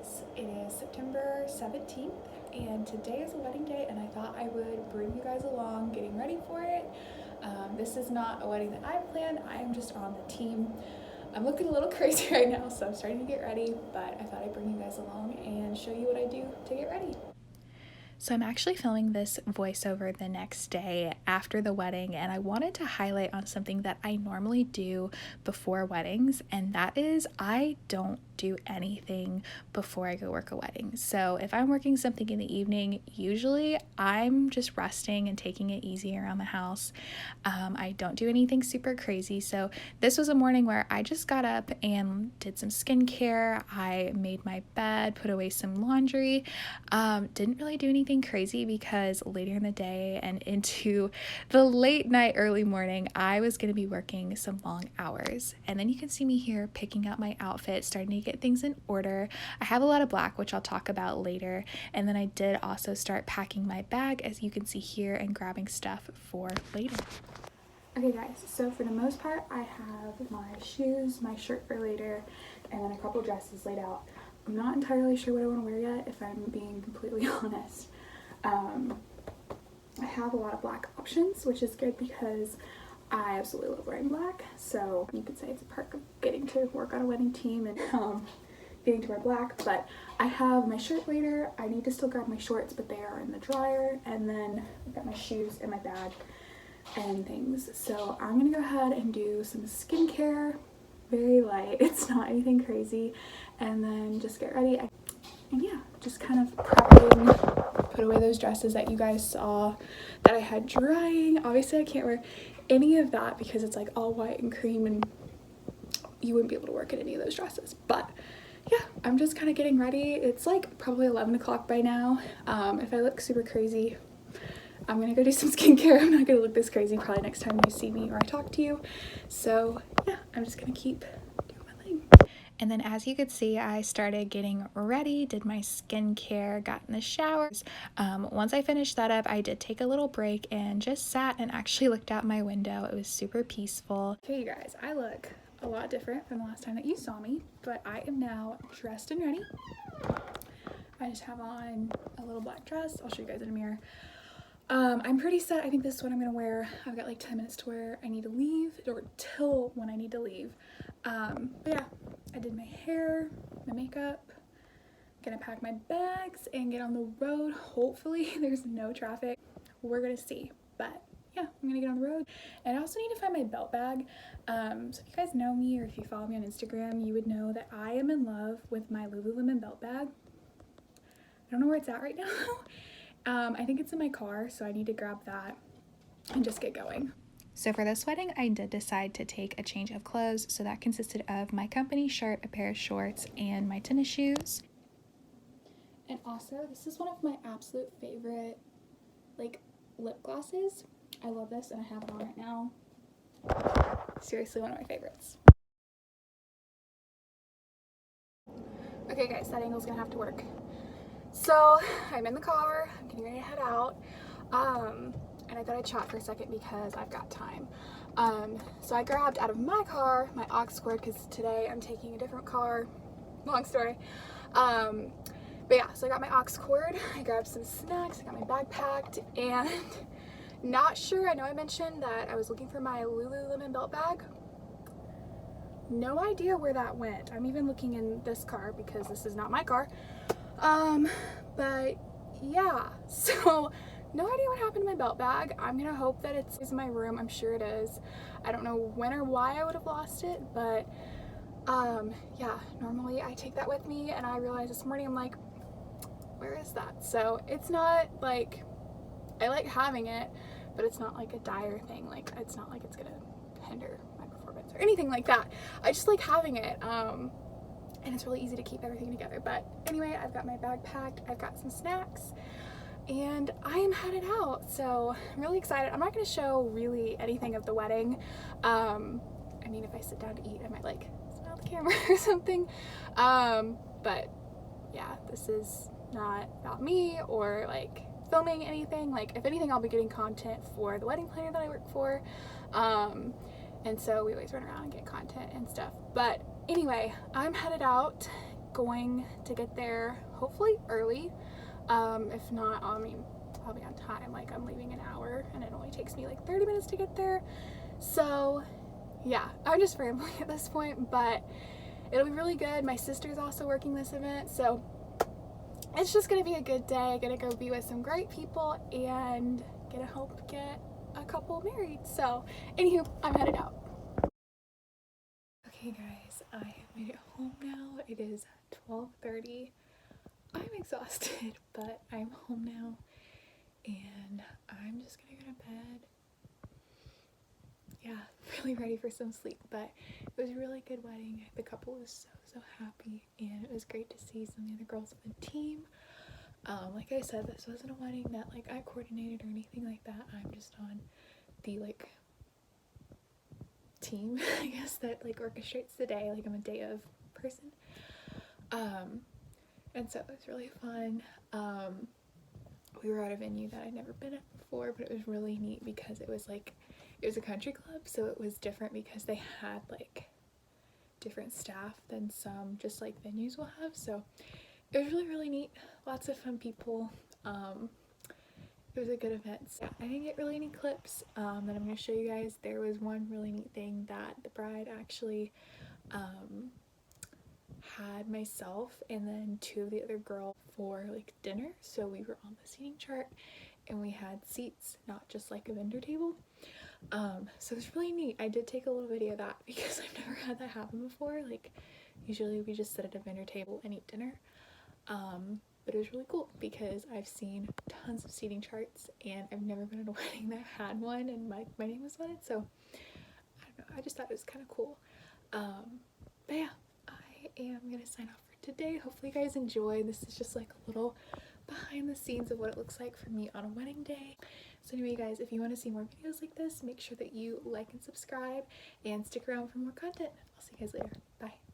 guys, it is September 17th and today is a wedding day and I thought I would bring you guys along getting ready for it. This is not a wedding that I've planned, I am just on the team. I'm looking a little crazy right now, so I'm starting to get ready, but I thought I'd bring you guys along and show you what I do to get ready. So I'm actually filming this voiceover the next day after the wedding, and I wanted to highlight on something that I normally do before weddings, and that is I don't do anything before I go work a wedding. So if I'm working something in the evening, usually I'm just resting and taking it easy around the house. I don't do anything super crazy. So this was a morning where I just got up and did some skincare. I made my bed, put away some laundry. Didn't really do anything crazy because later in the day and into the late night, early morning, I was going to be working some long hours. And then you can see me here picking out my outfit, starting to get things in order. I have a lot of black, which I'll talk about later. And then I did also start packing my bag, as you can see here, and grabbing stuff for later. Okay guys, so for the most part, I have my shoes, my shirt for later, and then a couple dresses laid out. I'm not entirely sure what I want to wear yet, if I'm being completely honest. I have a lot of black options, which is good because I absolutely love wearing black. So you could say it's a perk of getting to work on a wedding team and getting to wear black. But I have my shirt later. I need to still grab my shorts, but they are in the dryer. And then I've got my shoes in my bag and things. So I'm gonna go ahead and do some skincare, very light. It's not anything crazy. And then just get ready. And yeah, just kind of prepping, put away those dresses that you guys saw that I had drying. Obviously I can't wear any of that because it's like all white and cream and you wouldn't be able to work in any of those dresses. But yeah, I'm just kind of getting ready. It's like probably 11 o'clock by now. If I look super crazy, I'm gonna go do some skincare. I'm not gonna look this crazy probably next time you see me or I talk to you. So yeah, I'm just gonna keep doing my thing. And then as you could see, I started getting ready, did my skincare, got in the showers. Once I finished that up, I did take a little break and just sat and actually looked out my window. It was super peaceful. Okay, you guys, I look a lot different from the last time that you saw me, but I am now dressed and ready. I just have on a little black dress. I'll show you guys in a mirror. I'm pretty set. I think this is what I'm gonna wear. I've got like 10 minutes to where I need to leave, or till when I need to leave. But yeah, I did my hair, my makeup, gonna pack my bags and get on the road. Hopefully there's no traffic. We're gonna see, but yeah, I'm gonna get on the road. And I also need to find my belt bag. So if you guys know me or if you follow me on Instagram, you would know that I am in love with my Lululemon belt bag. I don't know where it's at right now. I think it's in my car, so I need to grab that and just get going. So for this wedding, I did decide to take a change of clothes. So that consisted of my company shirt, a pair of shorts, and my tennis shoes. And also, this is one of my absolute favorite, like, lip glosses. I love this, and I have it on right now. Seriously, one of my favorites. Okay guys, that angle's gonna have to work. So I'm in the car, I'm getting ready to head out, and I thought I'd chat for a second because I've got time. So I grabbed out of my car my aux cord because today I'm taking a different car, long story. But yeah, so I got my aux cord, I grabbed some snacks, I got my bag packed, and not sure, I know I mentioned that I was looking for my Lululemon belt bag. No idea where that went. I'm even looking in this car because this is not my car. But yeah, so no idea what happened to my belt bag. I'm gonna hope that it's in my room. I'm sure it is. I don't know when or why I would have lost it, but yeah, normally I take that with me and I realized this morning I'm like, where is that? So it's not like, I like having it, but it's not like a dire thing. Like, it's not like it's gonna hinder my performance or anything like that. I just like having it. And it's really easy to keep everything together. But anyway, I've got my bag packed, I've got some snacks, and I am headed out. So I'm really excited. I'm not gonna show really anything of the wedding. I mean, if I sit down to eat, I might like smile at the camera or something. But yeah, this is not about me or like filming anything. Like, if anything, I'll be getting content for the wedding planner that I work for. And so we always run around and get content and stuff. But anyway, I'm headed out going to get there hopefully early. If not, I mean, I'll be on time. Like, I'm leaving an hour and it only takes me like 30 minutes to get there. So yeah, I'm just rambling at this point, but it'll be really good. My sister's also working this event, so it's just gonna be a good day. Gonna go be with some great people and gonna help get a couple married. So anywho, I'm headed out. Okay guys, I have made it home now. It is 12:30. I'm exhausted, but I'm home now and I'm just gonna go to bed. Yeah, really ready for some sleep, but it was a really good wedding. The couple was so happy and it was great to see some of the other girls on the team. Like I said, this wasn't a wedding that like I coordinated or anything like that. I'm just on the like team, I guess, that like orchestrates the day. Like I'm a day of person. And so it was really fun. We were at a venue that I'd never been at before, but it was really neat because it was a country club, so it was different because they had like different staff than some just like venues will have. So it was really neat. Lots of fun people. It was a good event. So I didn't get really any clips that I'm going to show you guys. There was one really neat thing that the bride actually had myself and then two of the other girls for like dinner. So we were on the seating chart and we had seats, not just like a vendor table. So it was really neat. I did take a little video of that because I've never had that happen before. Like usually we just sit at a vendor table and eat dinner. But it was really cool because I've seen tons of seating charts and I've never been at a wedding that had one and my name was on it. So I don't know, I just thought it was kind of cool. But yeah, I am gonna sign off for today. Hopefully you guys enjoy. This is just like a little behind the scenes of what it looks like for me on a wedding day. So anyway guys, if you want to see more videos like this, make sure that you like and subscribe and stick around for more content. I'll see you guys later. Bye.